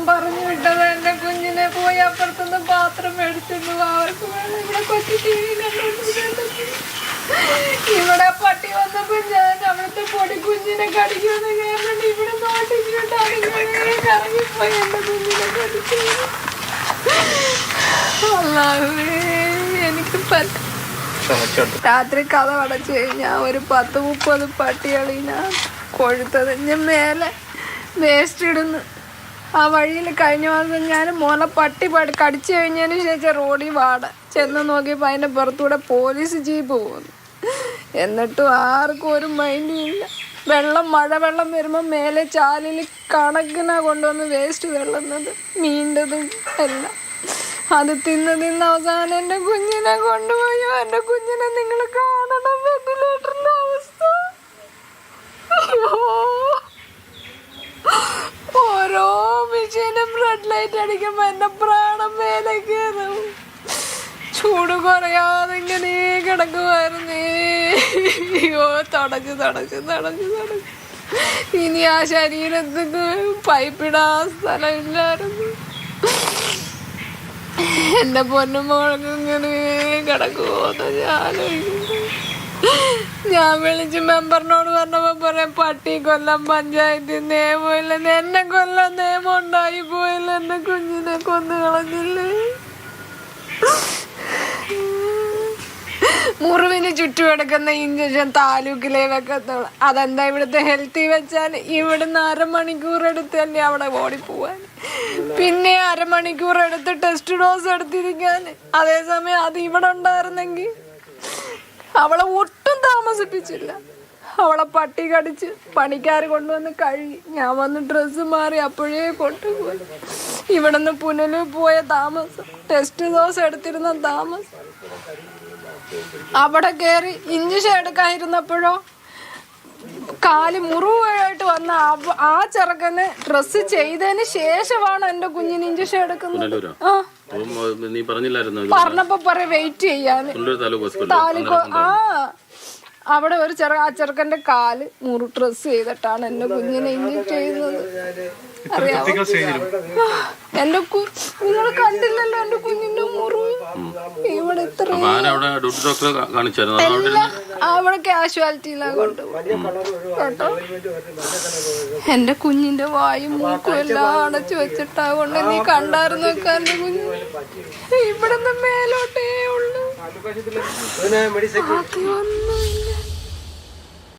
പറഞ്ഞു വിട്ടത് എന്റെ കുഞ്ഞിനെ പോയി അപ്പുറത്തുനിന്ന് പാത്രം മേടിച്ചിട്ടു അവർക്ക് ഇവിടെ കൊച്ചു ടി വി കണ്ടോണ്ടിരുന്നു. ഇവിടെ പട്ടി വന്നപ്പോ ഞാൻ അവിടുത്തെ പൊടി കുഞ്ഞിനെ കടിക്കുമെന്ന് കേട്ടിട്ട് ഇവിടെ നോട്ടിങ്ങിട്ടാണ് കറങ്ങിപ്പോയി എന്റെ കുഞ്ഞിനെ കടിച്ചു. എനിക്ക് രാത്രി കഥ അടച്ചു കഴിഞ്ഞാൽ ഒരു 10-30 പട്ടികളി ഞാൻ കൊഴുത്തത് ഞാൻ മേലെ വേസ്റ്റ് ഇടുന്നു. ആ വഴിയിൽ കഴിഞ്ഞ മാസം ഞാൻ മോളെ പട്ടി കടിച്ചു കഴിഞ്ഞതിന് ശേഷം റോഡിൽ വാട ചെന്ന് നോക്കിയപ്പോൾ അതിൻ്റെ പുറത്തൂടെ പോലീസ് ജീപ്പ് പോകുന്നു. എന്നിട്ടും ആർക്കും ഒരു മൈൻഡും ഇല്ല. മഴവെള്ളം വരുമ്പോൾ മേലെ ചാലിൽ കണക്കിനാ കൊണ്ടുവന്ന് വേസ്റ്റ് തള്ളുന്നത്, മീണ്ടതും എല്ലാം. അത് തിന്ന് അവസാനം എൻ്റെ കുഞ്ഞിനെ കൊണ്ടുപോയോ. എൻ്റെ കുഞ്ഞിനെ നിങ്ങൾ കാണണം, വെന്റിലേറ്ററിൻ്റെ അവസ്ഥ. ഓരോ മെഷീനും റെഡ് ലൈറ്റ് അടിക്കുമ്പോ എന്റെ പ്രാണം മേലെ കയറും. ചൂട് കുറയാതെ ഇങ്ങനെ കിടക്കുമായിരുന്നേ. അയ്യോ തടഞ്ഞു. ഇനി ആ ശരീരത്തിന് പൈപ്പിടാൻ സ്ഥലമില്ലായിരുന്നു. എന്റെ പൊന്നുമോൾക്ക് ഇങ്ങനെ കിടക്കുമോന്ന് ഞാൻ വിളിച്ച് മെമ്പറിനോട് പറഞ്ഞപ്പോ പറയാം പട്ടി കൊല്ലം പഞ്ചായത്തിൽ നിയമമില്ല. എന്നെ കൊല്ലം നിയമം ഉണ്ടായി പോയില്ല. എന്റെ കുഞ്ഞിനെ കൊന്നു കളഞ്ഞില്ലേ. മുറിവിന് ചുറ്റും എടുക്കുന്ന ഇഞ്ചക്ഷൻ താലൂക്കിലേ വെക്കത്തുള്ളു. അതെന്താ ഇവിടുത്തെ ഹെൽത്തിൽ വെച്ചാൽ ഇവിടുന്ന് 1/2 മണിക്കൂർ എടുത്തല്ലേ അവിടെ ഓടിപ്പോവാൻ, പിന്നെ 1/2 മണിക്കൂർ എടുത്ത് ടെസ്റ്റ് ഡോസ് എടുത്തിരിക്കാൻ. അതേസമയം അത് ഇവിടെ ഉണ്ടായിരുന്നെങ്കിൽ അവളെ ഒട്ടും താമസിപ്പിച്ചില്ല. അവളെ പട്ടി കടിച്ച് പണിക്കാർ കൊണ്ടുവന്ന് കഴുകി ഞാൻ വന്ന് ഡ്രസ്സ് മാറി അപ്പോഴേ കൊണ്ടുപോയി. ഇവിടുന്ന് പുനലൂർ പോയ താമസം, ടെസ്റ്റ് ഡോസ് എടുത്തിരുന്ന താമസം. അവിടെ കയറി ഇഞ്ചക്ഷൻ എടുക്കാതിരുന്നപ്പോഴോ കാല് മുറിവായിട്ട് വന്ന ആ ചെറുക്കന് ഡ്രസ്സ് ചെയ്തതിന് ശേഷമാണ് എന്റെ കുഞ്ഞിന് ഇഞ്ചക്ഷൻ എടുക്കുന്നത്. പറഞ്ഞപ്പോ പറയാ വെയിറ്റ് ചെയ്യാന്. അവിടെ ഒരു ആ ചെറുക്കന്റെ കാല് ഡ്രസ് ചെയ്തിട്ടാണ് എന്റെ കുഞ്ഞിനെ ഇഞ്ചക്ട് ചെയ്യുന്നത്. അറിയാമോ? എന്റെ നിങ്ങൾ കണ്ടില്ലല്ലോ എന്റെ കുഞ്ഞിന്റെ മുറിവ്. ഇവിടെ അവിടെ കാഷ്വാലിറ്റിയിലാണ് കൊണ്ടുപോയി കേട്ടോ. എന്റെ കുഞ്ഞിന്റെ വായും മൂക്കും എല്ലാം അടച്ചു വെച്ചിട്ടാ കൊണ്ട്. നീ കണ്ടായിരുന്നു നോക്കാൻ എന്റെ കുഞ്ഞ് ഇവിടുന്ന് മേലോട്ടേ ഉള്ളു.